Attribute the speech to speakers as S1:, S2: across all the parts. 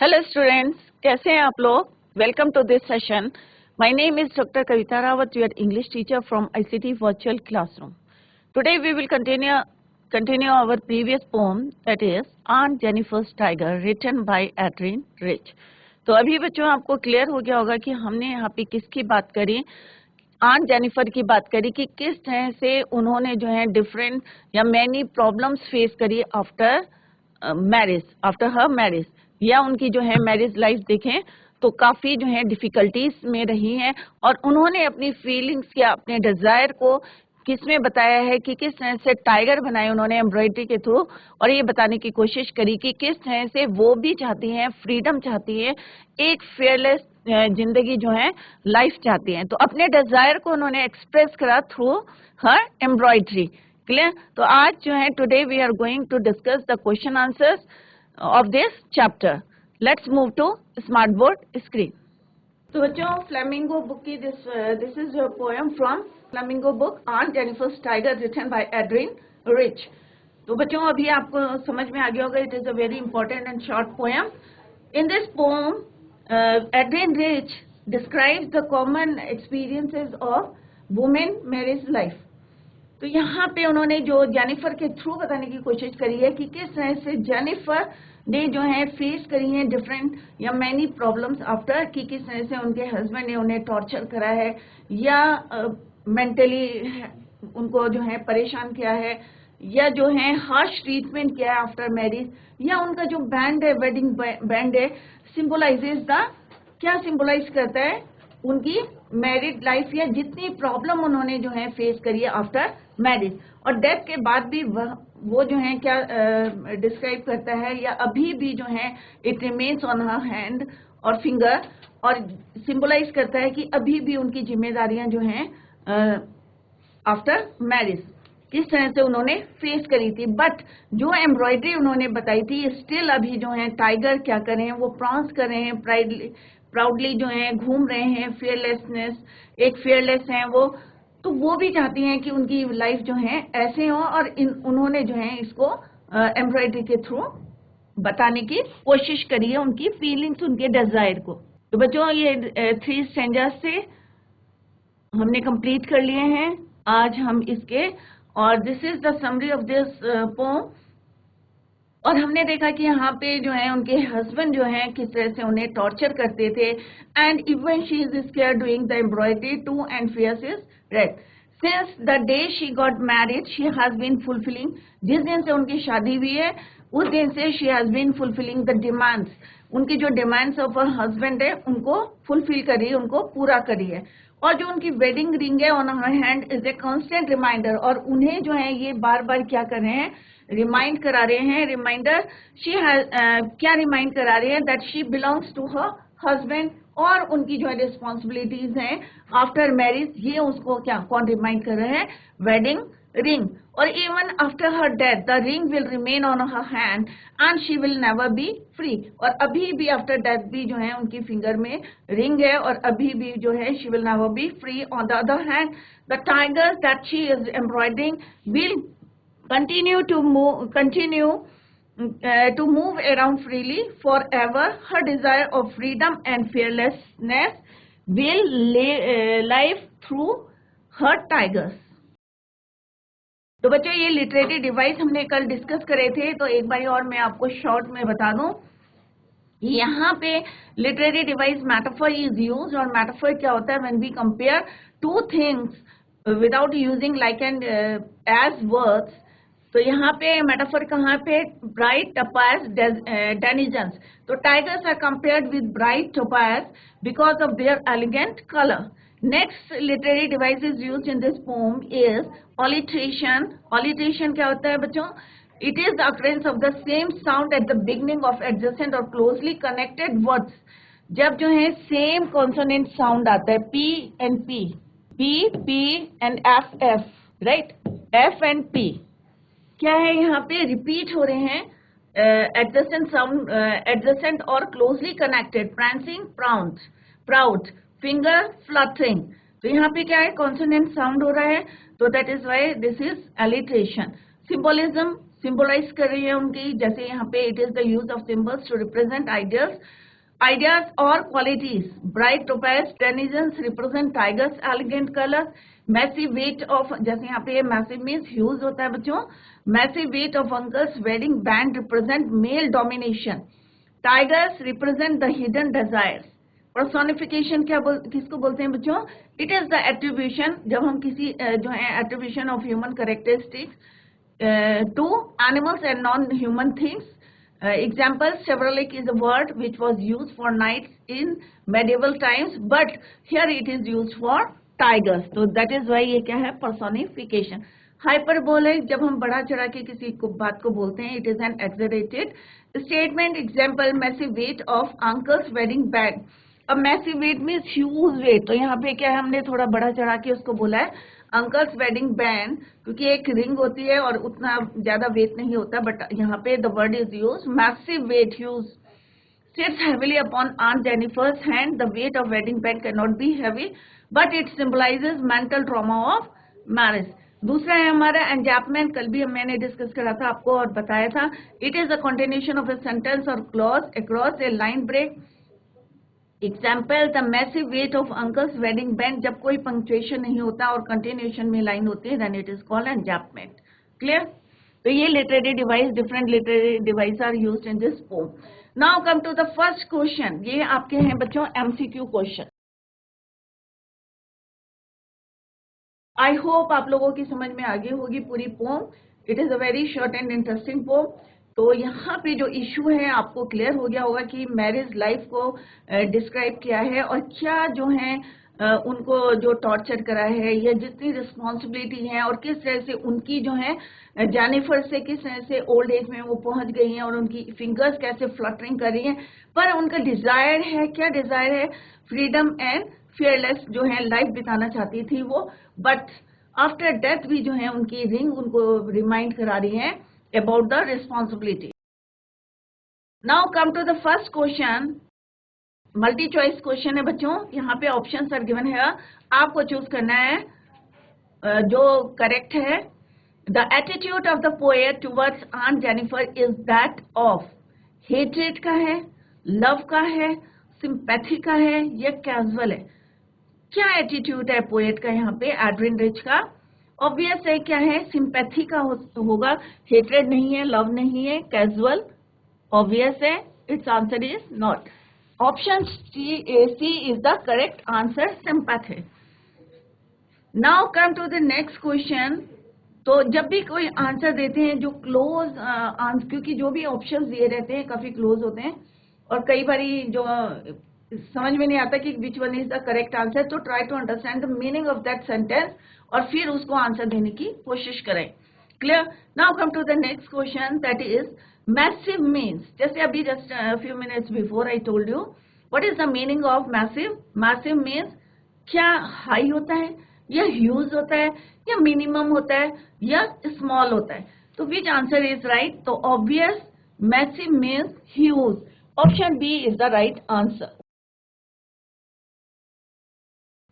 S1: Hello students, कैसे हैं आप लोग? Welcome to this session. My name is doctor Kavita Rawat, your English teacher from ICT virtual classroom. Today we will continue our previous poem, that is Aunt Jennifer's Tiger, written by Adrienne Rich. तो अभी बच्चों आपको clear हो गया होगा कि हमने यहाँ पे किसकी बात करी, आंट जेनिफर की बात करी कि किस तरह से उन्होंने जो है डिफरेंट या मैनी प्रॉब्लम्स फेस करी after marriage, after her marriage, या उनकी जो है मैरिज लाइफ देखें तो काफी जो है डिफिकल्टीज में रही हैं और उन्होंने अपनी फीलिंग्स या अपने डिजायर को किसमें बताया है कि किस तरह से टाइगर बनाए उन्होंने एम्ब्रॉयडरी के थ्रू, और ये बताने की कोशिश करी कि किस तरह से वो भी चाहती हैं, फ्रीडम चाहती है, एक फेयरलेस जिंदगी जो है लाइफ चाहती हैं. तो अपने डिजायर को उन्होंने एक्सप्रेस करा थ्रू हर एम्ब्रॉयडरी. क्लियर? तो आज जो है today we are going to discuss the question answers of this chapter. Let's move to smart board screen. तो बच्चों फ्लेमिंगो बुक की this is a poem from flamingo book Aunt Jennifer's Tiger, written by Adrienne Rich. तो बच्चों अभी आपको समझ में आ गया होगा, it is a very important and short poem. In this poem, Adrienne Rich describes the common experiences of women marriage life. तो यहाँ पे उन्होंने जो जेनिफर के थ्रू बताने की कोशिश करी है कि किस तरह से जेनिफर ने जो है फेस करी है डिफरेंट या मैनी प्रॉब्लम्स आफ्टर, कि किस तरह से उनके हस्बैंड ने उन्हें टॉर्चर करा है या मेंटली उनको जो है परेशान किया है या जो है हार्श ट्रीटमेंट किया है आफ्टर मैरिज, या उनका जो बैंड है, वेडिंग बैंड है, सिंबलाइजेज द, क्या सिंबलाइज करता है उनकी मैरिड लाइफ या जितनी प्रॉब्लम उन्होंने जो है फेस करी है आफ्टर मैरिज. और डेथ के बाद भी वो जो है क्या डिस्क्राइब करता है, या अभी भी जो है it remains on her hand और फिंगर, और सिंबलाइज करता है कि अभी भी उनकी जिम्मेदारियां जो हैं आफ्टर मैरिज किस तरह से उन्होंने फेस करी थी. बट जो एम्ब्रॉयडरी उन्होंने बताई थी, स्टिल अभी जो है टाइगर क्या कर रहे हैं, वो प्रॉन्स कर रहे हैं, प्राउडली जो है घूम रहे हैं, फेयरलेसनेस, एक फेयरलेस हैं वो, तो वो भी चाहती हैं कि उनकी लाइफ जो है ऐसे हो, और उन्होंने जो है इसको एम्ब्रॉयडरी के थ्रू बताने की कोशिश करी है, उनकी फीलिंग्स, उनके डिजायर को. तो बच्चों ये 3 स्टैंजास से हमने कंप्लीट कर लिए हैं आज हम इसके, और this is the summary of this pome. और हमने देखा कि यहाँ पे जो है उनके हस्बैंड जो है किस तरह से उन्हें टॉर्चर करते थे, and even she is scared doing the embroidery to and fears is red. Since the day she got married she has been fulfilling, जिस दिन से उनकी शादी हुई है उस दिन से she has been fulfilling the demands, उनकी जो डिमांड्स ऑफ हर हस्बैंड है उनको फुलफिल करी, उनको पूरा करी है. और जो उनकी वेडिंग रिंग है on her hand is a constant reminder, और उन्हें जो है ये बार बार क्या कर रहे हैं, रिमाइंड करा रहे हैं, रिमाइंडर शी क्या रिमाइंड करा रहे हैं, that she belongs to her husband, और उनकी जो है रिस्पॉन्सिबिलिटीज हैं आफ्टर मैरिज, ये उसको क्या कौन रिमाइंड कर रहे हैं, वेडिंग रिंग. और even after her death the ring will remain on her hand and she will never be free, और अभी भी आफ्टर डेथ भी जो है उनकी फिंगर में रिंग है, और अभी भी जो है she will never be free. On the other hand the tigers that she is embroidering will continue to move around freely forever. Her desire of freedom and fearlessness will live through her tigers. तो बच्चों ये literary device हमने कल discuss करे थे, तो एक बार और मैं आपको शॉर्ट में बता दूं. यहाँ पे literary device metaphor is used, और मेटाफर क्या होता है, when we compare two things without using like and as words. तो यहाँ पे मेटाफर कहाँ पे, ब्राइट टोपाज डेनिजन्स. तो tigers are compared with bright topaz because of their elegant colour. Next literary device is used in this poem is alliteration. Alliteration क्या होता है बच्चों, it is the occurrence of the same sound at the beginning of adjacent और closely connected words. जब जो है same consonant sound आता है, P and P, P and F F, right, F and P क्या है, यहाँ पे रिपीट हो रहे हैं एडजेसेंट साउंड, एडजेसेंट और closely connected, prancing, proud, finger fluttering. तो यहाँ पे क्या है, कॉन्सोनेंट साउंड हो रहा है, तो that is why this is alliteration. Symbolism, symbolise कर रही है उनकी, जैसे यहाँ पे it is the use of symbols to represent ideas or qualities. Bright topaz denizens represent tigers elegant colors. Massive weight of, जैसे यहाँ पे massive means huge होता है बच्चों, massive weight of uncle's wedding band represent male domination. Tigers represent the hidden desires. Personification किसको बोलते हैं बच्चों? It is the attribution, जब हम किसी जो है attribution of human characteristics to animals and non-human things. Example, Chevrolet is a word which was used for knights in medieval times, but here it is used for tigers. So that is why ये क्या है? Personification. Hyperbole, जब हम बढ़ा चढ़ा के किसी को बात को बोलते हैं, it is an exaggerated statement. Example, massive weight of uncle's wedding band. अब massive weight means huge weight. तो यहाँ पे क्या है? हमने थोड़ा बढ़ा चढ़ा के उसको बोला है अंकल्स वेडिंग बैंड, क्योंकि एक रिंग होती है और उतना ज्यादा वेट नहीं होता, बट यहाँ पे the word is use massive weight huge sits heavily upon Aunt Jennifer's hand. The weight of wedding band cannot be heavy, but it symbolizes mental trauma of marriage. दूसरा है हमारा enjambment. कल भी मैंने डिस्कस करा था आपको और बताया था. It is a continuation of a sentence or clause across a line break. Example, the massive weight of uncle's wedding band. जब कोई पंक्चुएशन नहीं होता और कंटिन्यूएशन में लाइन होती है, then it is called enjambment. Clear? तो ये literary device, different literary devices are used in this poem. Now come to the first question. ये आपके हैं बच्चों MCQ question. I hope आप लोगों की समझ में आ गई होगी पूरी poem. It is a very short and interesting poem. तो यहाँ पे जो इशू है आपको क्लियर हो गया होगा कि मैरिज लाइफ को डिस्क्राइब किया है और क्या जो है उनको जो टॉर्चर करा है या जितनी रिस्पॉन्सिबिलिटी है और किस तरह से उनकी जो है जेनिफर से किस तरह से ओल्ड एज में वो पहुंच गई हैं और उनकी फिंगर्स कैसे फ्लटरिंग कर रही हैं, पर उनका डिजायर है, क्या डिजायर है? फ्रीडम एंड फियरलेस जो है लाइफ बिताना चाहती थी वो, बट आफ्टर डेथ भी जो है उनकी रिंग उनको रिमाइंड करा रही है about the responsibility. Now come to the first question. Multi choice question है बच्चों. यहाँ पे ऑप्शंस आर गिवन है, आपको चूज करना है जो करेक्ट है. The attitude of the poet towards aunt Jennifer is that of hatred का है, लव का है, सिंपैथी का है या कैजुअल है? क्या एटीट्यूड है पोएट का यहाँ पे एडविन रिच का? ऑब्वियस है क्या है? सिंपैथी का होगा, हेट्रेड नहीं है, लव नहीं है, कैजुअल. ऑब्वियस है, it's answer is not. Option C is the correct answer, sympathy. Now come to the next question. तो जब भी कोई आंसर देते हैं जो क्लोज आंसर, क्योंकि जो भी ऑप्शंस दिए रहते हैं काफी क्लोज होते हैं और कई बारी जो समझ में नहीं आता कि which one is the correct answer, तो try to understand the meaning of that sentence और फिर उसको आंसर देने की कोशिश करें. Clear? Now come to the next question, that is massive means. जैसे अभी just few minutes before I told you what is the meaning of massive. Massive means क्या हाई होता है या ह्यूज होता है या मिनिमम होता है या स्मॉल होता है? तो विच आंसर इज राइट? तो obvious massive means huge. Option B is the right answer.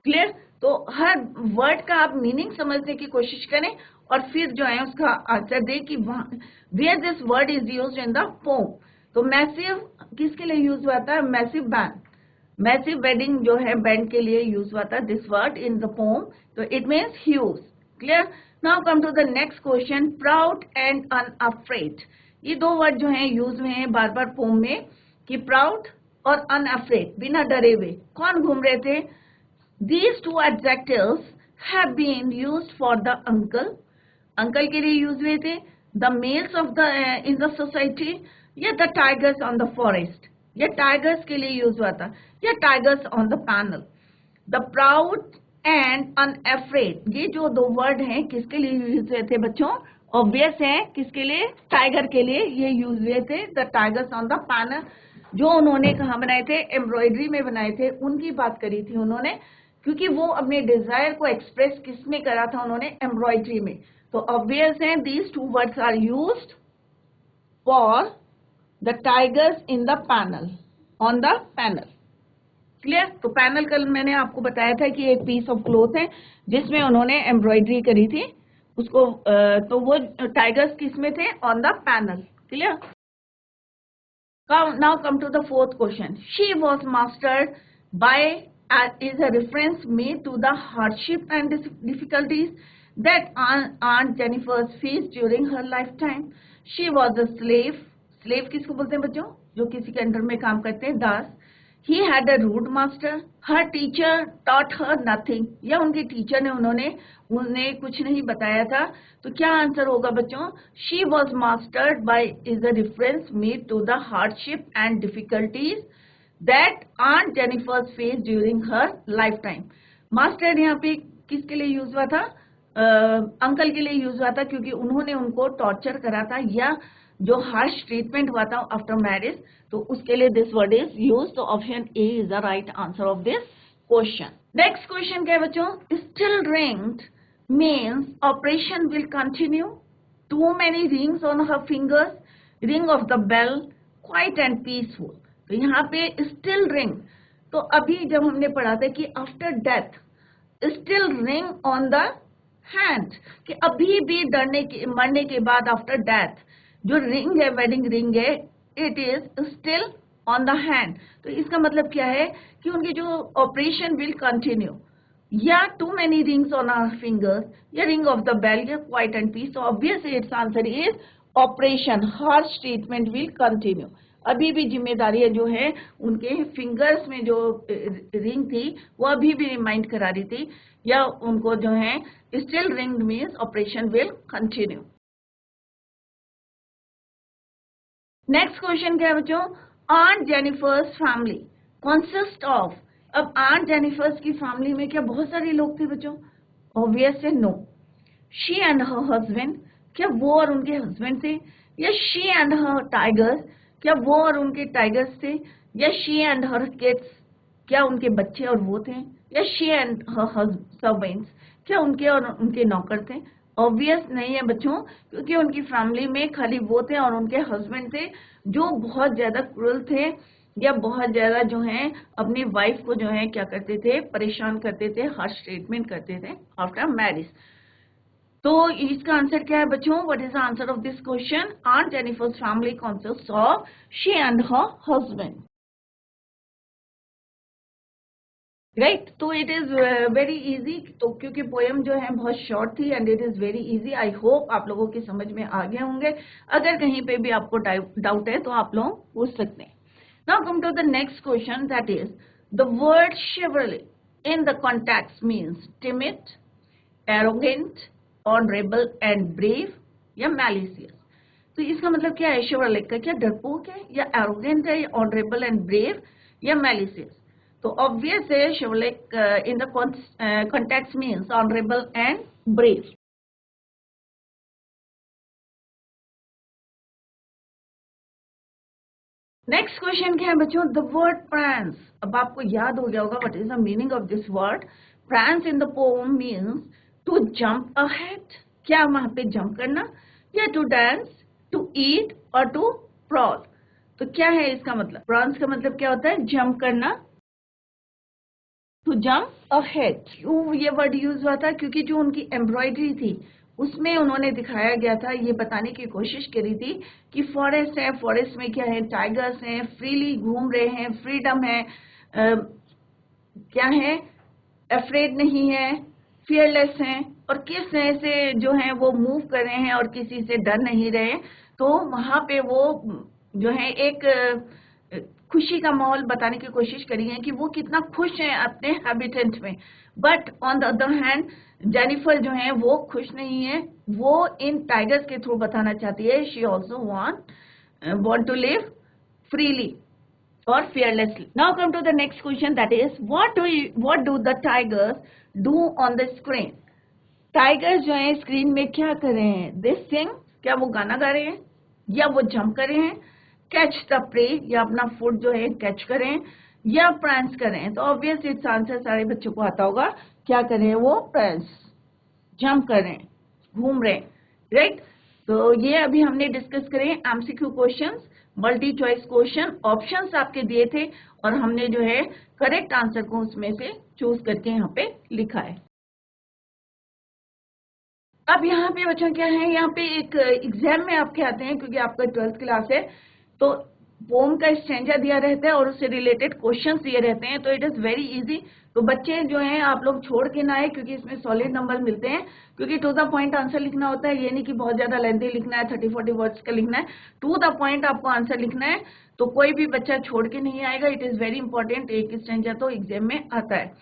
S1: Clear? तो हर वर्ड का आप मीनिंग समझने की कोशिश करें और फिर जो है उसका आंसर दें कि where this word is used in the poem. तो मैसिव किसके लिए यूज हुआ था? मैसिव बैंड, मैसिव वेडिंग जो है बैंड के लिए यूज हुआ था this word in the poem. तो it means huge. Clear? Now come to the next question, proud and unafraid. ये दो वर्ड जो है यूज हुए हैं बार बार पोम में कि प्राउड और अनअफ्रेड, बिना डरे हुए. कौन घूम रहे थे? These two adjectives have been used for the uncle. Uncle के लिए यूज हुए थे. The males of the in the society या the tigers on the forest. या tigers के लिए यूज हुआ था या tigers on the panel. The proud and unafraid, ये जो दो वर्ड हैं किसके लिए यूज हुए थे बच्चों? ऑब्वियस है किसके लिए? टाइगर के लिए ये यूज हुए थे. The tigers on the panel, जो उन्होंने कहाँ बनाए थे? एम्ब्रॉयडरी में बनाए थे. उनकी बात करी थी उन्होंने, क्योंकि वो अपने डिजायर को एक्सप्रेस किस में करा था? उन्होंने एम्ब्रॉयडरी में. तो ऑब्वियस है these two words are used for the tigers in the panel, on the panel. Clear? तो पैनल कल मैंने आपको बताया था कि एक पीस ऑफ क्लोथ है जिसमें उन्होंने एम्ब्रॉयडरी करी थी. उसको तो वो टाइगर्स किस में थे? On the panel. Clear? Now come to the fourth question. She was mastered by is a reference made to the hardship and difficulties that Aunt Jennifer faced during her lifetime. She was a slave. Slave किसको बोलते हैं बच्चों? जो किसी के under में काम करते हैं, दास. He had a rude master. Her teacher taught her nothing. या उनके टीचर ने उन्हें कुछ नहीं बताया था. तो क्या आंसर होगा बच्चों? She was mastered by is a reference made to the hardship and difficulties that Aunt Jennifer faced during her lifetime. Mastered यहाँ पे किसके लिए यूज हुआ था? अंकल के लिए यूज हुआ था क्योंकि उन्होंने उनको टॉर्चर करा था या जो हार्श ट्रीटमेंट हुआ था आफ्टर मैरिज, तो उसके लिए दिस वर्ड इज यूज. तो option A is the right answer of this question. Next question क्या है बच्चों? Still ringed means operation will continue. Too many rings on her fingers, ring of the bell, quiet and peaceful. तो यहाँ पे still ring, तो अभी जब हमने पढ़ा था कि after death still ring on the hand, कि अभी भी मरने के बाद आफ्टर डेथ जो रिंग है, वेडिंग रिंग है, it is still on the hand. तो इसका मतलब क्या है कि उनकी जो ऑपरेशन विल कंटिन्यू, या too many rings on our fingers, या रिंग ऑफ द बेल, या क्वाइट एंड पीस. तो obviously it's answer is operation, harsh treatment will continue. अभी भी जिम्मेदारियां जो है उनके फिंगर्स में जो रिंग थी वो अभी भी रिमाइंड करा रही थी, या उनको जो है still ring means operation will continue. Next question क्या है बच्चों? Aunt Jennifer's family consist of. अब आंट जेनिफर्स की फैमिली में क्या बहुत सारे लोग थे बच्चों? ऑब्वियस है no. She and her husband, क्या वो और उनके हस्बैंड थे? या शी एंड हर टाइगर्स, क्या वो और उनके टाइगर्स थे? या शी एंड हर किड्स, क्या उनके बच्चे और वो थे? या शी एंड हर सर्वेंट्स, क्या उनके और उनके नौकर थे? ऑब्वियस नहीं है बच्चों, क्योंकि उनकी फैमिली में खाली वो थे और उनके हस्बैंड थे जो बहुत ज्यादा क्रूर थे, या बहुत ज्यादा जो है अपनी वाइफ को जो है क्या करते थे? परेशान करते थे, हार्श ट्रीटमेंट करते थे आफ्टर मैरिज. तो इसका आंसर क्या है बच्चों? What is the answer of this question? Aunt Jennifer's family consist of she and her husband. Right. तो इट इज वेरी इजी. तो क्योंकि पोएम जो है बहुत शॉर्ट थी and it is very easy. I hope आप लोगों की समझ में आ गए होंगे. अगर कहीं पे भी आपको डाउट है तो आप लोग पूछ सकते हैं. Now come to the next question, that is the word chivalry in the context means timid, arrogant, honourable and brave, या मैलिशियस. तो इसका मतलब क्या है? शिवरलिक का क्या डरपोक है, या एरोगेंट है, या ऑनरेबल एंड ब्रेव, या मैलिशियस? तो ऑब्वियस है chivalric in the context means honorable and brave. Next question क्या है बच्चों? The word prance. अब आपको याद हो गया होगा what is the meaning of this word. Prance in the poem means to jump ahead, क्या वहां पे जंप करना, या टू डांस, टू ईट, और टू प्रॉल. तो क्या है इसका मतलब? प्रांस का मतलब क्या होता है? जंप करना, टू जंप अहेड. क्यों ये वर्ड यूज हुआ था? क्योंकि जो उनकी एम्ब्रॉयडरी थी उसमें उन्होंने दिखाया गया था, ये बताने की कोशिश करी थी कि फॉरेस्ट है, फॉरेस्ट में क्या है? टाइगर्स हैं, फ्रीली घूम रहे हैं, फ्रीडम है, क्या है? अफ्रेड नहीं है, फियरलेस हैं, और किस तरह से जो है वो मूव कर रहे हैं और किसी से डर नहीं रहे. तो वहां पे वो जो है एक खुशी का माहौल बताने की कोशिश करी है कि वो कितना खुश हैं अपने हैबिटेंट में. But on the other hand Jennifer जो है वो खुश नहीं है. वो इन टाइगर्स के थ्रू बताना चाहती है she also want to live freely or fearlessly. Now come to the next question, that is what do the tigers do on the screen? Tigers जो है स्क्रीन में क्या कर रहे हैं? दे सिंग, क्या वो गाना गा रहे हैं, या वो जंप कर रहे हैं, कैच द प्रे, या अपना फूड जो है कैच करें, या प्रांस करें? तो ऑब्वियस इट्स आंसर सारे बच्चों को आता होगा. क्या करें? वो प्रांस, जंप करें, घूम रहे. राइट. तो ये अभी हमने डिस्कस करें MCQ questions, multi choice question. Options आपके दिए थे और हमने जो है करेक्ट आंसर को उसमें से चूज करके यहाँ पे लिखा है. अब यहाँ पे बच्चों क्या है, यहाँ पे एक एग्जाम में आपके आते हैं, क्योंकि आपका 12th क्लास है तो पोम का स्टैंजा दिया रहता है और उससे रिलेटेड क्वेश्चंस दिए रहते हैं, तो इट इज वेरी इजी। तो बच्चे जो हैं आप लोग छोड़ के ना आए, क्योंकि इसमें सॉलिड नंबर मिलते हैं, क्योंकि टू द पॉइंट आंसर लिखना होता है, ये नहीं कि बहुत ज्यादा लेंथी लिखना है, 30-40 वर्ड्स का लिखना है, टू द पॉइंट आपको आंसर लिखना है। तो कोई भी बच्चा छोड़ के नहीं आएगा, इट इज वेरी इंपॉर्टेंट। एक स्टैंजा तो एग्जाम में आता है,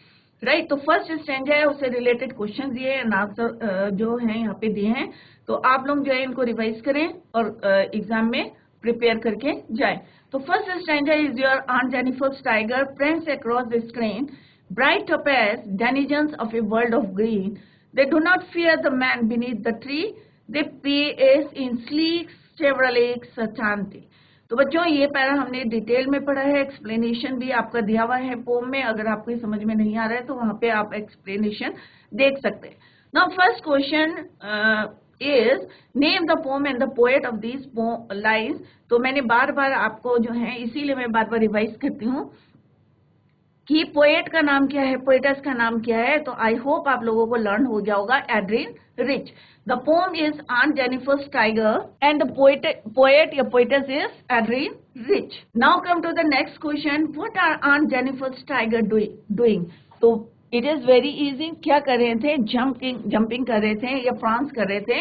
S1: राइट। तो फर्स्ट स्टैंजा है, उससे रिलेटेड क्वेश्चन दिए हैं, आंसर जो है यहाँ पे दिए हैं, तो आप लोग जो है इनको रिवाइज करें और एग्जाम में प्रिपेयर करके जाए। तो first stanza is your on Jennifer's tiger prints across the screen, bright topaz, denizens of a world of green. They do not fear the man beneath the tree, they pace in sleek Chevrolet Sachante. तो बच्चों ये para हमने detail में पढ़ा है, explanation भी आपका दिया हुआ है पोम में, अगर आपको समझ में नहीं आ रहा है तो वहां पे आप एक्सप्लेनेशन देख सकते हैं। Now first question is name the pome and the poet of this lines. तो मैंने बार बार आपको जो है, इसीलिए मैं बार बार रिवाइज करती हूँ कि पोएट का नाम क्या है, पोएटस का नाम क्या है। तो आई होप आप लोगों को लर्न हो गया होगा, Adrienne Rich. The poem is aunt Jennifer's tiger and the poet या poetess is Adrienne Rich. Now come to the next question, what are aunt Jennifer's tiger doing. तो इट इज वेरी इजी, क्या कर रहे थे, jumping कर रहे थे या फ्रांस कर रहे थे।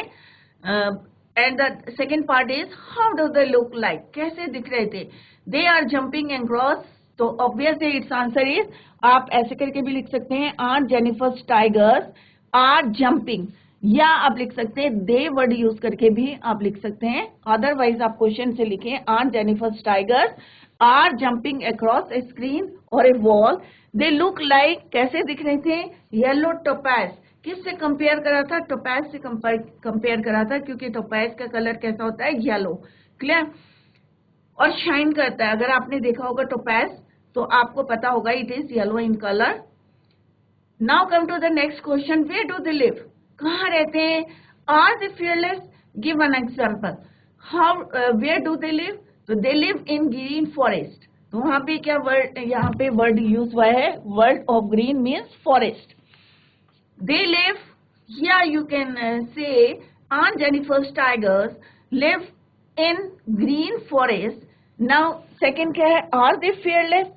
S1: And the second part is how do they look like, कैसे दिख रहे थे, दे आर जंपिंग अक्रॉस। तो ऑब्वियसली इट्स आंसर इज, आप ऐसे करके भी लिख सकते हैं, on Jennifer's tigers are jumping, या आप लिख सकते हैं दे वर्ड यूज करके भी आप लिख सकते हैं। अदरवाइज आप क्वेश्चन से लिखें, on Jennifer's tigers are jumping across a screen और a wall, they look like, कैसे दिख रहे थे, येलो टोपैज। किससे कंपेयर करा था, टोपैज से कंपेयर करा था, क्योंकि टोपैज का कलर कैसा होता है, येलो, क्लियर, और शाइन करता है। अगर आपने देखा होगा टोपैज तो आपको पता होगा it is yellow in colour. Now come to the next question, where do they live, कहाँ रहते हैं, are they fearless, give an example. How, where do they live, तो they live in green forest. तो वहां पे क्या word, यहाँ पे वर्ड यूज हुआ है, word of green means forest. They live, या you can say aunt Jennifer's tigers live in green forest. Now second क्या है, आर दे फियरलेस,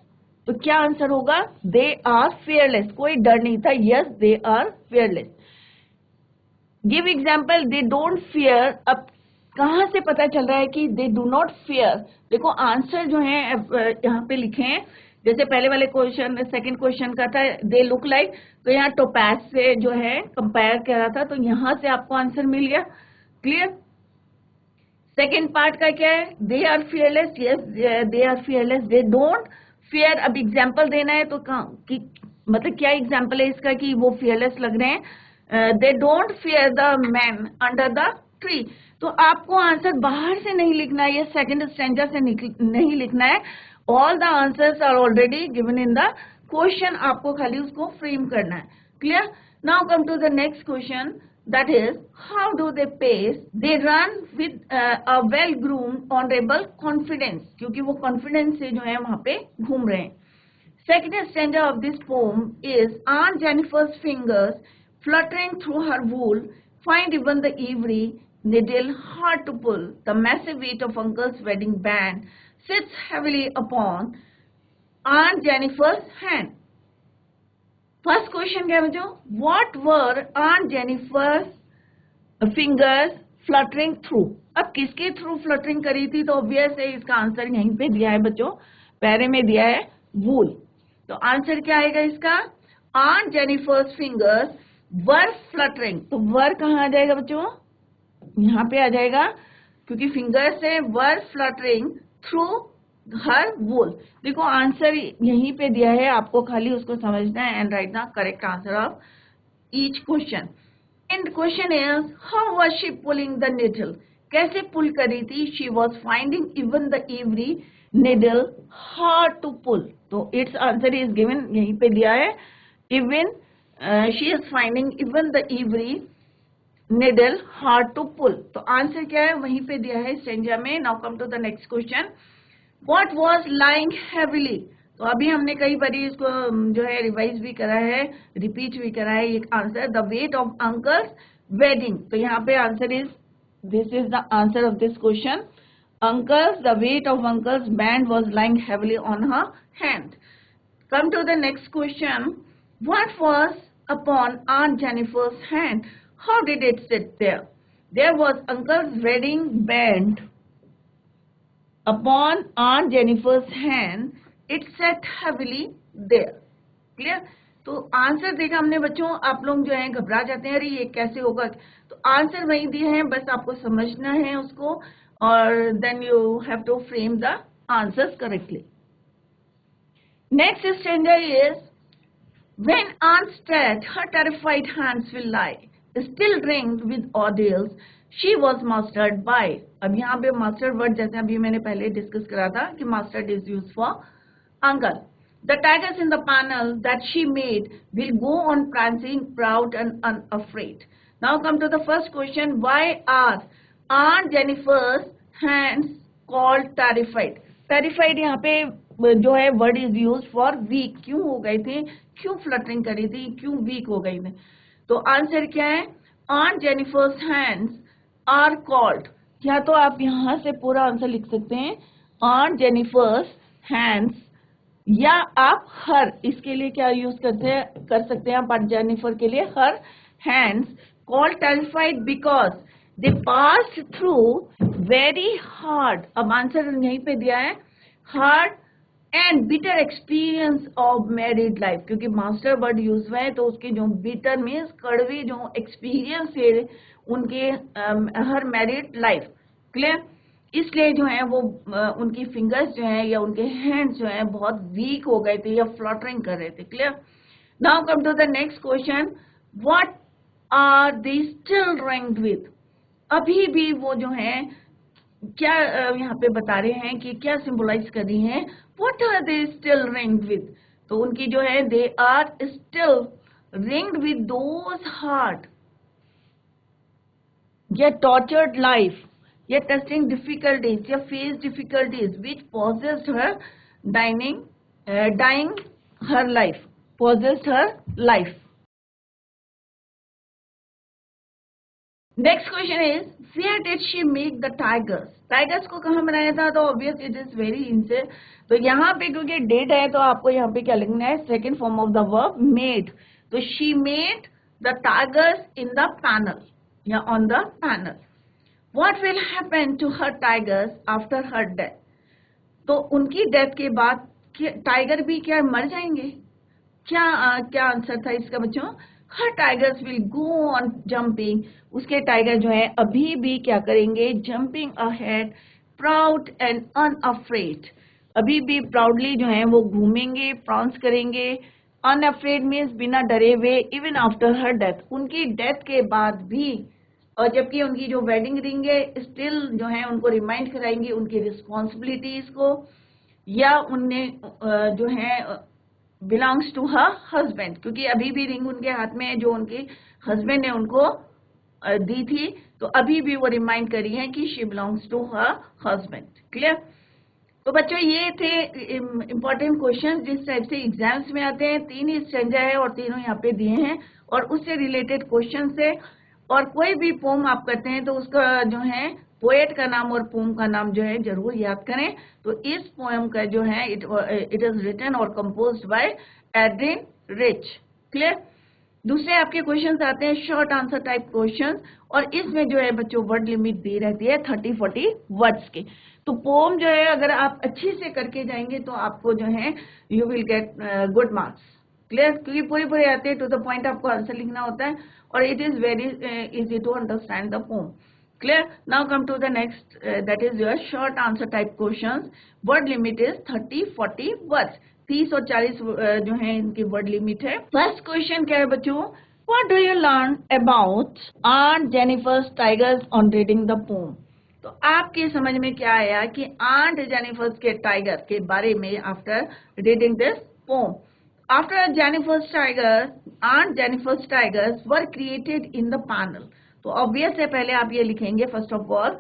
S1: तो क्या आंसर होगा, दे आर फियरलेस, कोई डर नहीं था, yes they are fearless. Give example, they don't fear, अब कहां से पता चल रहा है कि दे डू नॉट फियर। देखो आंसर जो है यहाँ पे लिखे हैं, जैसे पहले वाले क्वेश्चन, सेकंड क्वेश्चन का था दे लुक लाइक, तो यहाँ टोपैज से जो है कंपेयर करा था, तो यहां से आपको आंसर मिल गया, क्लियर। सेकेंड पार्ट का क्या है, they are fearless, yes they are fearless, they don't fear. अब एग्जाम्पल देना है तो मतलब क्या एग्जाम्पल है इसका कि वो फियरलेस लग रहे हैं, दे don't fear the man under the tree. तो आपको आंसर बाहर से नहीं लिखना है, ये सेकंड स्टैंजा से नहीं लिखना है, all the answers are already given in the question, आपको खाली उसको फ्रेम करना है, clear. Now come to the next question, that is how do they pace, they run with a well groomed honorable confidence, क्योंकि वो confidence से जो है वहां पे घूम रहे हैं। Second stanza of this poem is on Jennifer's fingers fluttering through her wool, find even the ivory needle hard to pull, the massive weight of uncle's wedding band sits heavily upon Aunt Jennifer's hand. First question क्या है बच्चों, what were on Jennifer's fingers fluttering through. अब किसके through fluttering करी थी, तो obvious है इसका आंसर यहीं पे दिया है बच्चों, पैरे में दिया है वूल। तो आंसर क्या आएगा इसका, on Jennifer's fingers were fluttering. तो वर कहाँ आ जाएगा बच्चों, यहाँ पे आ जाएगा, क्योंकि फिंगर्स से वर फ्लटरिंग थ्रू हर वूल। देखो आंसर यहीं पे दिया है, आपको खाली उसको समझना है and write the correct answer of each question. And question is how was she pulling the needle, कैसे पुल करी थी, she was finding even the ivory needle hard to pull. तो इट्स आंसर इज गिवन, यहीं पे दिया है, even she is finding even the ivory needle hard to pull. तो answer क्या है, वहीं पे दिया है स्टेंजा में। Now come to the next question, What was lying heavily? तो अभी हमने कई बार इसको जो है रिवाइज भी करा है, रिपीट भी करा है। एक answer, the weight of uncle's wedding. तो यहाँ पे answer is, this is the answer of this question. The weight of uncle's band was lying heavily on her hand. Come to the next question. What was upon Aunt Jennifer's hand? How did it sit there? There was uncle's wedding band upon Aunt Jennifer's hand. It sat heavily there. Clear? तो answer देखा हमने बच्चों, आप लोग जो है घबरा जाते हैं, अरे ये कैसे होगा, तो आंसर वही दिए हैं, बस आपको समझना है उसको, और then you have to frame the answers correctly. Next standard is when Aunt sat, her terrified hands will lie, still ringed with ordeals she was mastered by. अब यहाँ पे mastered word जैसे अभी मैंने पहले डिस्कस करा था कि mastered is used for uncle. The tigers in the panel that she made will go on prancing, proud and unafraid. Now come to the first question. Why are Aunt Jennifer's hands called terrified? Terrified यहाँ पे जो है word is use for weak. क्यों हो गए थे, क्यों fluttering करी थी, क्यों वीक हो गई थी? तो आंसर क्या है? Aunt Jennifer's hands are cold. या तो आप यहाँ से पूरा आंसर लिख सकते हैं ऑन जेनिफर्स हैंड्स, या आप हर, इसके लिए क्या यूज कर सकते हैं आप जेनिफर के लिए her hands called terrified because they pass through very hard. अब आंसर यहीं पे दिया है, hard and bitter experience of married life. क्योंकि मास्टर वर्ड यूज हुआ है तो उसके जो बिटर मीन्स कड़वी जो एक्सपीरियंस है उनके हर मैरिड लाइफ. क्लियर? इसलिए जो है वो उनकी फिंगर्स जो है या उनके हैंड्स जो है बहुत वीक हो गए थे या फ्लटरिंग कर रहे थे. Clear? Now come to the next question. What are they still ringed with? अभी भी वो जो है क्या यहाँ पे बता रहे हैं कि क्या सिंबलाइज कर रही हैं. What are they still ringed with? तो उनकी जो है they are still ringed with those hard या टॉर्चर्ड लाइफ या टेस्टिंग डिफिकल्टीज या face difficulties which possessed her dying her life, possessed her life. Next question is where did she make the tigers? Tigers को कहाँ बनाया था? तो obvious it is very easy. तो यहाँ पे क्योंकि डेट है तो आपको यहाँ पे क्या लिखना है? Second form of the verb made. तो she made the tigers in the panel या on the panel. What will happen to her tigers after her death? तो उनकी डेथ के बाद टाइगर भी क्या मर जाएंगे? क्या आंसर था इसका बच्चों? Her tigers will go on jumping. उसके टाइगर जो है अभी भी क्या करेंगे? Jumping ahead, proud and unafraid. अभी भी प्राउडली जो है वो घूमेंगे, प्राउंस करेंगे. अनअफ्रेड मीन्स बिना डरे हुए. इवन आफ्टर हर डेथ, उनकी डेथ के बाद भी, और जबकि उनकी जो वेडिंग रिंग है स्टिल जो है उनको रिमाइंड कराएंगे उनकी रिस्पॉन्सिबिलिटीज को, या उनने जो है बिलोंग्स टू हर हस्बैंड. क्योंकि अभी भी रिंग उनके हाथ में है जो उनके हस्बैंड ने उनको दी थी, तो अभी भी वो रिमाइंड करी है कि she belongs to her husband. Clear? तो बच्चों ये थे इंपॉर्टेंट क्वेश्चन जिस टाइप से एग्जाम्स में आते हैं. 3 ही स्टैंजा है और तीनों यहाँ पे दिए हैं और उससे रिलेटेड क्वेश्चन से. और कोई भी पोम आप करते हैं तो उसका जो है पोएट का नाम और पोम का नाम जो है जरूर याद करें. तो इस पोएम का जो है इट इज रिटन और composed bye Adrienne rich. Clear? दूसरे आपके क्वेश्चंस आते हैं शॉर्ट आंसर टाइप क्वेश्चंस, और इसमें जो है बच्चों वर्ड लिमिट दी रहती है 30-40 वर्ड्स की. तो पोम जो है अगर आप अच्छे से करके जाएंगे तो आपको जो है you will get good marks. Clear? क्योंकि पूरे आते हैं टू द पॉइंट आपको आंसर लिखना होता है और it is very easy to understand the poem. Clear? Now come to the next, that is your short answer type questions. Word limit is 30-40 words. 30 और 40 जो है इनकी word limit है. First question क्या है बच्चों? What do you learn about Aunt Jennifer's tigers on reading the poem? तो आपके समझ में क्या आया कि Aunt Jennifer's के टाइगर के बारे में after reading this poem? After Jennifer's tigers, Aunt Jennifer's tigers were created in the panel. तो ऑब्वियस है पहले आप ये लिखेंगे फर्स्ट ऑफ ऑल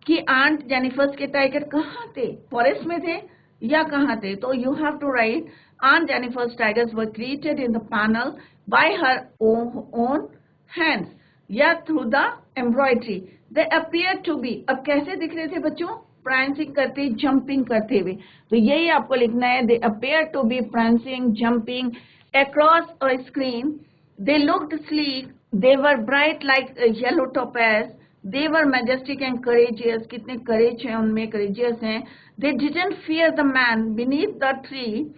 S1: कि आंट जेनिफर्स के टाइगर कहाँ थे? फॉरेस्ट में थे या कहाँ थे? तो you have to write aunt Jennifer's tigers were created in the panel by her own hands. या through the embroidery. They appear to be, अब कैसे दिख रहे थे बच्चों? प्रांसिंग करते, जंपिंग करते हुए। तो यही आपको लिखना है, they appear to be prancing jumping across a screen. They looked sleek, they were bright like yellow topaz, they were majestic and courageous, कितने करेज है उनमें, करेजियस हैं। They didn't fear the man beneath the tree,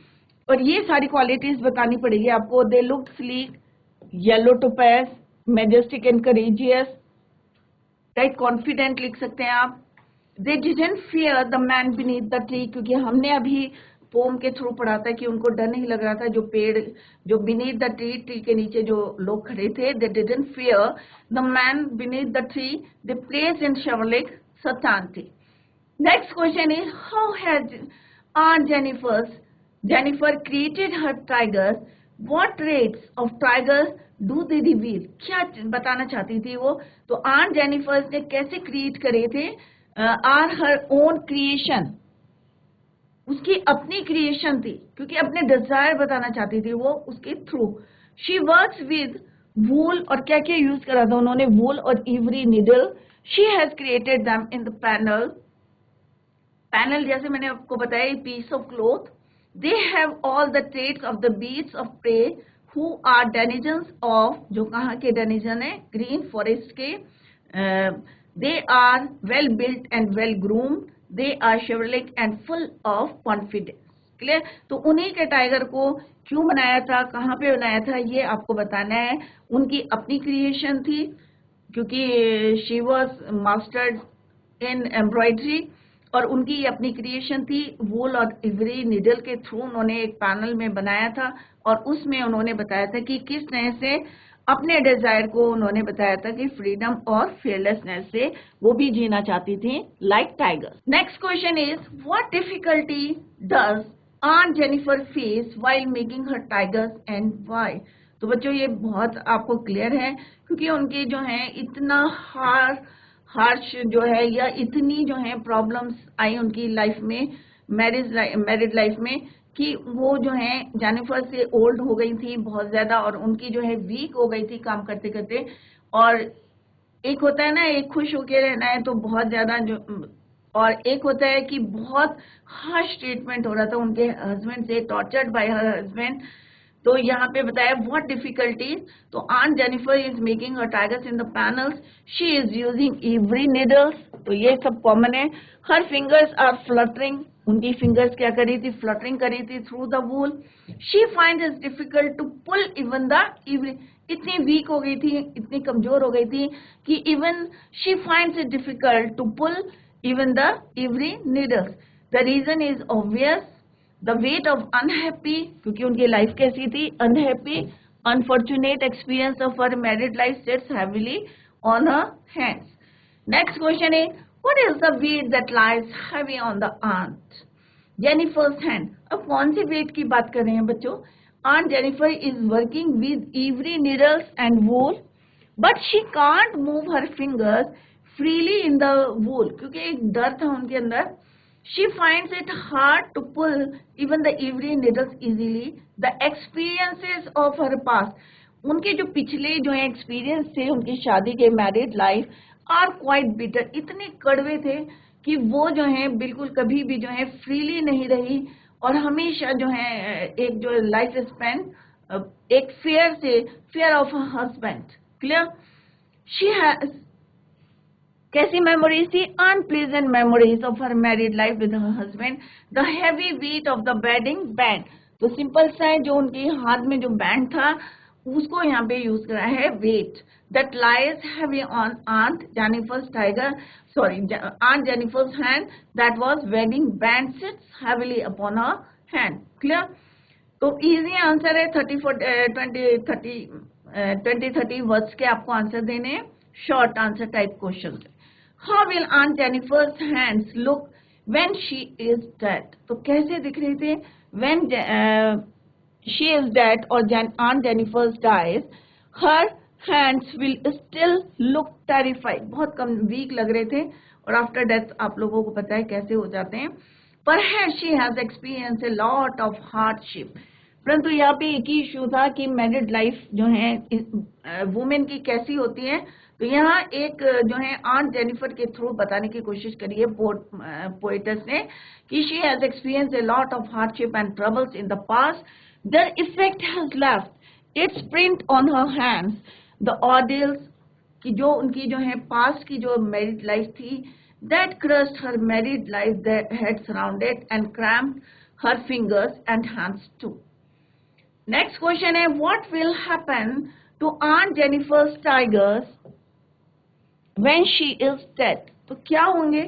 S1: और ये सारी qualities बतानी पड़ेगी आपको। They looked sleek, yellow topaz, majestic and courageous, right, confident लिख सकते हैं आप। They didn't fear the man beneath the tree, क्योंकि हमने अभी पोम के थ्रू पढ़ा था कि उनको डर नहीं लग रहा था, जो पेड़, जो बीनीथ द ट्री, ट्री के नीचे जो लोग खड़े थे। दे didn't fear the man beneath the tree, they placed in Shivalik certainty. Next question is, how has Aunt Jennifer created her tigers? What traits of tigers do they reveal? क्या बताना चाहती थी वो? तो Aunt Jennifer ने कैसे क्रिएट करे थे? are her own creation, उसकी अपनी क्रिएशन थी, क्योंकि अपने डिजायर बताना चाहती थी वो उसके थ्रू। शी वर्क्स विद वूल, और क्या क्या यूज करा था उन्होंने? वूल और ivory needle. She has created them in the panel, panel जैसे मैंने आपको बताया, piece of cloth. They have all the traits of the beasts of prey who are denizens of, जो कहाँ के डेनिजन है? ग्रीन फॉरेस्ट के। They are well built and well groomed, they are chivalric and full of confidence. Clear? तो उन्हीं के tiger को क्यों बनाया था, कहाँ पे बनाया था, ये आपको बताना है। उनकी अपनी क्रिएशन थी, क्योंकि she was mastered in embroidery, और उनकी अपनी क्रिएशन थी। वूल और इवरी निडल के थ्रू उन्होंने एक पैनल में बनाया था, और उसमें उन्होंने बताया था कि किस तरह से अपने डिजायर को उन्होंने बताया था कि फ्रीडम और फियरलेसनेस से वो भी जीना चाहती थी, like tiger. Next question is, what difficulty does Aunt Jennifer face while making her tigers and why? तो बच्चों ये बहुत आपको क्लियर है, क्योंकि उनके जो है इतना हार्श जो है, या इतनी जो है प्रॉब्लम्स आई उनकी लाइफ में, मैरिड लाइफ में, कि वो जो है जेनिफर से ओल्ड हो गई थी बहुत ज्यादा, और उनकी जो है वीक हो गई थी काम करते करते। और एक होता है ना, एक खुश होके रहना है तो बहुत ज्यादा जो, और एक होता है कि बहुत हार्श ट्रीटमेंट हो रहा था उनके हस्बैंड से, टॉर्चर्ड बाय हर हस्बैंड। तो यहाँ पे बताया व्हाट डिफिकल्टीज। तो aunt Jennifer is making her tigers in the panels, she is using ivory needles, तो ये सब कॉमन है। हर फिंगर्स आर फ्लटरिंग, उनकी फिंगर्स क्या करी थी? फ्लटरिंग करी थी through the wool. She finds it difficult to pull even the ivory, इतनी वीक हो गई थी, इतनी कमजोर हो गई थी कि even she finds it difficult to pull even the every needles. The reason is obvious, the weight of unhappy, क्योंकि उनकी लाइफ कैसी थी? unhappy, unfortunate experience of her married life sits heavily on her hands. Next question is, what is the weight that lies heavy on the aunt Jennifer's hand? अब कौन से weight की बात कर रहे हैं बच्चों? Aunt Jennifer is working with every needles and wool, but she can't move her fingers freely in the wool, क्योंकि एक डर था उनके अंदर। She finds it hard to pull even the ivory needles easily. The experiences of her past, उनके जो पिछले जो है एक्सपीरियंस थे उनकी शादी के, married life, are quite bitter, इतने कड़वे थे कि वो जो है बिल्कुल कभी भी जो है फ्रीली नहीं रही, और हमेशा जो है एक जो लाइफ स्पेंड एक फियर से, fear of husband. Clear? She has कैसी मेमोरीज थी? Unpleasant memories of her married life with her husband. The heavy weight of the wedding band, तो सिंपल सा है, जो उनके हाथ में जो बैंड था उसको यहाँ पे यूज करा है weight. That lies heavy on aunt Jennifer's tiger, sorry aunt Jennifer's hand, that was wedding band sits heavily upon her hand. Clear? तो इजी आंसर है, 20-30 वर्ड्स के आपको आंसर देने हैं, short answer type question. How will Aunt Jennifer's hands look when she is dead? तो कैसे दिख रहे थे when she is dead or Aunt Jennifer dies? Her hands will still look terrified. बहुत कम वीक लग रहे थे, और आफ्टर डेथ आप लोगों को पता है कैसे हो जाते हैं। Perhaps she has experienced a lot of hardship. परंतु यहाँ पे एक ही इश्यू था कि मैरिड लाइफ जो है वुमेन की कैसी होती है। तो यहाँ एक जो है आंट जेनिफर के थ्रू बताने की कोशिश करी है पोएटस ने कि she has experience a lot of hardship and troubles in the past, their effect has left its print on her hands, the ordeals कि जो उनकी जो है पास्ट की जो मैरिड लाइफ थी, that crushed her married life, that had surrounded and cramped her fingers and hands too. Next question है, what will happen to Aunt Jennifer's tigers when she is dead? तो क्या होंगे?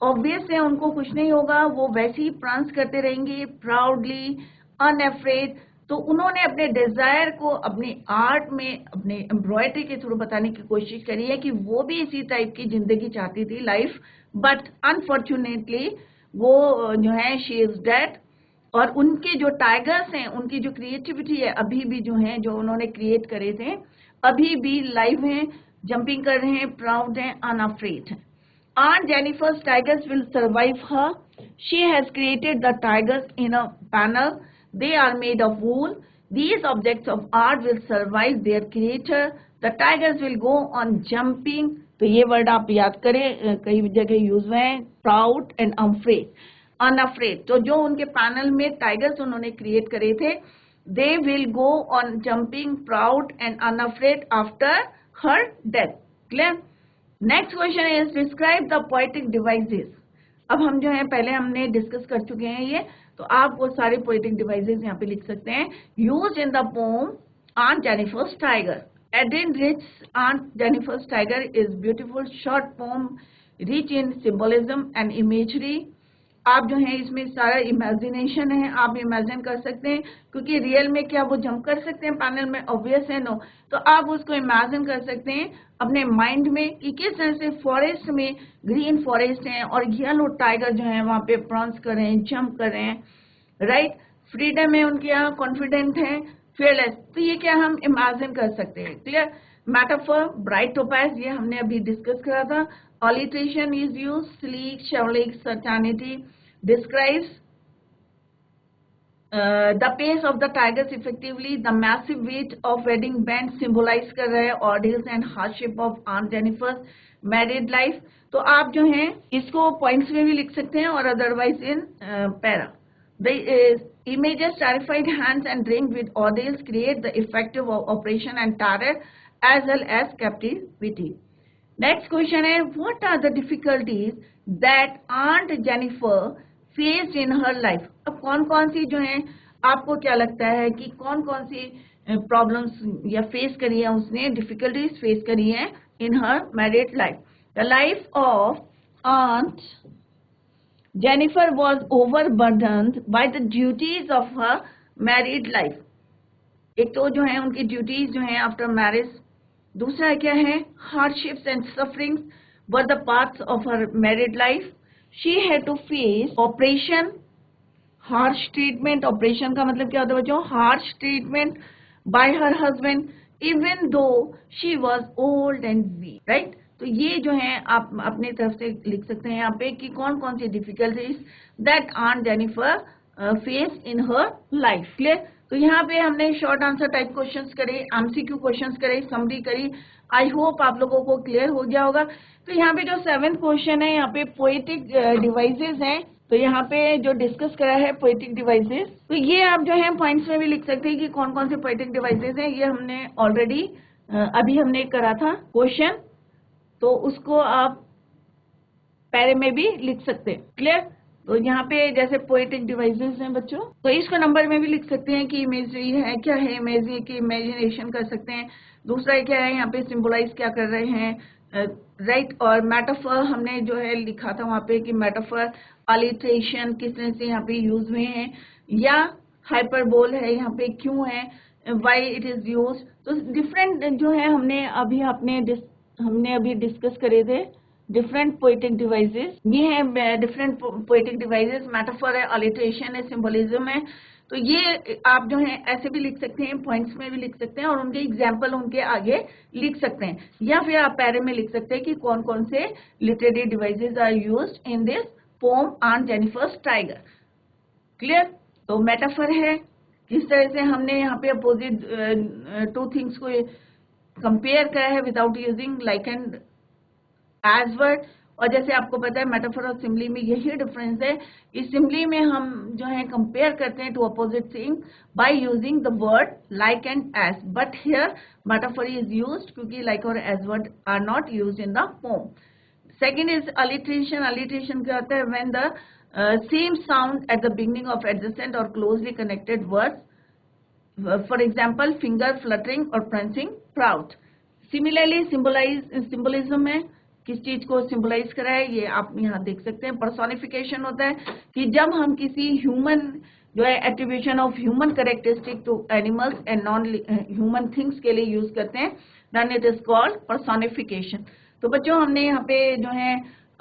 S1: Obvious है उनको कुछ नहीं होगा, वो वैसे ही प्रांस करते रहेंगे, proudly, unafraid। तो उन्होंने अपने डिजायर को अपने आर्ट में, अपने एम्ब्रॉयडरी के थ्रू बताने की कोशिश करी है कि वो भी इसी टाइप की जिंदगी चाहती थी, लाइफ, बट अनफॉर्चुनेटली वो जो है शी इज डेड। और उनके जो टाइगर्स हैं, उनकी जो क्रिएटिविटी है अभी भी जो है, जो उन्होंने क्रिएट करे थे, अभी भी लाइव हैं, जंपिंग कर रहे हैं, प्राउड हैं, अनअफ्रेड हैं। Aunt Jennifer's tigers will survive her. She has created the tigers in a panel. They are made of wool. These objects of art will survive their creator. The tigers will go on jumping. तो ये word आप याद करें, कई जगह use हुए हैं, proud and unafraid. तो जो उनके पैनल में टाइगर्स उन्होंने क्रिएट करे थे, they will go on jumping proud and unafraid after her death. Clear? Next question is describe the poetic devices. अब हम जो है पहले हमने डिस्कस कर चुके हैं ये, तो आप वो सारे पोएटिक डिवाइसेस यहाँ पे लिख सकते हैं। Use in the pome Aunt Jennifer's Tiger. Edwin Rich's Aunt Jennifer's Tiger is beautiful short poem rich in symbolism and imagery. आप जो है इसमें सारा इमेजिनेशन है, आप इमेजिन कर सकते हैं, क्योंकि रियल में क्या वो जंप कर सकते हैं पैनल में? ऑब्वियस है नो। तो आप उसको इमेजिन कर सकते हैं अपने माइंड में कि किस तरह से फॉरेस्ट में, ग्रीन फॉरेस्ट है और येलो टाइगर जो है वहां पे प्रॉन्स कर रहे हैं, जंप कर रहे हैं, राइट? फ्रीडम है उनके यहाँ, कॉन्फिडेंट है, fearless। तो ये क्या हम इमेजिन कर सकते हैं। क्लियर? मेटाफर, ब्राइट टोपाज, ये हमने अभी डिस्कस करा था। Alliteration is use, sleek, chivalric, certainty, describes the pace of the tigers effectively, the massive weight of wedding band symbolise कर रहे हैं ordeals and hardship of aunt Jennifer's married life. तो आप जो है इसको पॉइंट्स में भी लिख सकते हैं और otherwise in para. The images, terrified hands and ring with ordeals create the effective oppression and terror as well as captivity. Next question is, what are the difficulties that Aunt Jennifer faced in her life? अब कौन-कौन सी जो है, आपको क्या लगता है कि कौन-कौन सी प्रॉब्लम्स या फेस करी है उसने, डिफिकल्टीज फेस करी है in her married life? The life of Aunt Jennifer was overburdened by the duties of her married life. एक तो जो है उनकी ड्यूटीज जो है आफ्टर मैरिज, दूसरा क्या है, hardships and sufferings were the parts of her married life. She had to face operation, harsh treatment. Operation का मतलब क्या होता है बच्चों? Harsh treatment by her husband even though she was old and weak, right? तो ये जो है आप अपनी तरफ से लिख सकते हैं यहाँ पे कि कौन कौन सी difficulties that aunt Jennifer face in her life. Clear? तो यहाँ पे हमने शॉर्ट आंसर टाइप क्वेश्चंस करे, एमसीक्यू क्वेश्चंस करे, समरी करी। आई होप आप लोगों को क्लियर हो गया होगा। तो यहाँ पे जो 7th क्वेश्चन है, यहाँ पे पोएटिक डिवाइसेस हैं। तो यहाँ पे जो डिस्कस करा है पोएटिक डिवाइसेस, तो ये आप जो है पॉइंट्स में भी लिख सकते हैं कि कौन कौन से पोएटिक डिवाइसेस हैं। ये हमने ऑलरेडी अभी हमने करा था क्वेश्चन, तो उसको आप पैरे में भी लिख सकते हैं। क्लियर? तो यहाँ पे जैसे पोएटिक डिवाइसेस हैं बच्चों, तो इसको नंबर में भी लिख सकते हैं कि इमेजरी है, क्या है इमेजरी की, इमेजिनेशन कर सकते हैं। दूसरा क्या है, यहाँ पे सिंबलाइज क्या कर रहे हैं, राइट? और मेटाफर हमने जो है लिखा था वहाँ पे कि मेटाफर, अलिट्रेशन किस तरह से यहाँ पे यूज हुए हैं, या हाइपरबोल है यहाँ पे क्यों है, वाई इट इज यूज। तो डिफरेंट जो है हमने अभी डिस्कस करे थे डिफरेंट पोएटिक डिवाइसेस। ये है डिफरेंट पोएटिक डिवाइसेस, मेटाफर है, अलिट्रेशन है, सिंबलिज्म है। तो ये आप जो है ऐसे भी लिख सकते हैं, पॉइंट्स में भी लिख सकते हैं और उनके एग्जाम्पल उनके आगे लिख सकते हैं, या फिर आप पैरे में लिख सकते हैं कि कौन कौन से literary devices are used in this poem aunt Jennifer's tiger. Clear? तो मेटाफर है, किस तरह से हमने यहाँ पे अपोजिट टू थिंग्स को कंपेयर करा है without using like and as word. और जैसे आपको पता है मेटाफर और सिम्बली में यही डिफरेंस है। इस सिम्बली में हम जो है कंपेयर करते हैं two opposite thing by using the word like and as, but here metaphor is used क्योंकि लाइक और as word are not used in the poem. Second is alliteration. Alliteration क्या होता है? When the same sound at the beginning of adjacent और closely connected words, for example finger fluttering और prancing proud. Similarly symbolism में किस चीज को symbolize करा है ये आप यहाँ देख सकते हैं। पर्सोनिफिकेशन होता है कि जब हम किसी ह्यूमन जो है attribution of human characteristic to animals and non human things के लिए यूज करते हैं, then it is called personification. तो बच्चों हमने यहाँ पे जो है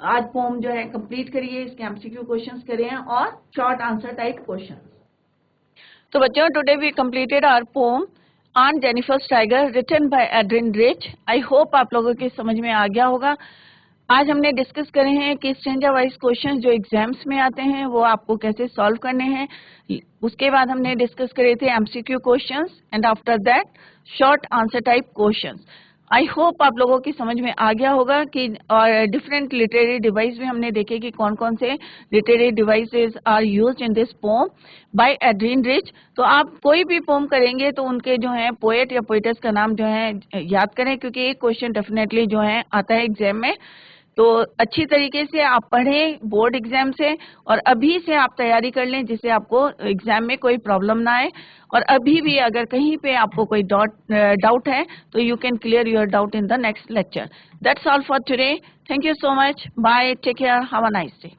S1: आज पोम जो है कंप्लीट करी है, इसके एमसीक्यू क्वेश्चंस करे हैं और शॉर्ट आंसर टाइप क्वेश्चंस। तो बच्चों today we completed our poem on Jennifer tiger written by Adrienne Rich. I hope आप लोगों के समझ में आ गया होगा। आज हमने डिस्कस करे हैं कि स्ट्रेंजर वाइज क्वेश्चंस जो एग्जाम्स में आते हैं वो आपको कैसे सॉल्व करने हैं। उसके बाद हमने डिस्कस करे थे MCQ questions and after that short answer type questions. I hope आप लोगों की समझ में आ गया होगा कि और डिफरेंट लिटरेरी डिवाइस भी हमने देखे कि कौन कौन से literary devices are used in this poem by Adrienne Rich. तो आप कोई भी पोम करेंगे तो उनके जो है पोएट या पोएटेस का नाम जो है याद करें, क्योंकि एक क्वेश्चन डेफिनेटली जो है आता है एग्जाम में। तो अच्छी तरीके से आप पढ़ें बोर्ड एग्जाम से, और अभी से आप तैयारी कर लें जिससे आपको एग्जाम में कोई प्रॉब्लम ना आए। और अभी भी अगर कहीं पे आपको कोई डाउट है तो you can clear your doubt in the next lecture. That's all for today. Thank you so much. Bye, take care, have a nice day.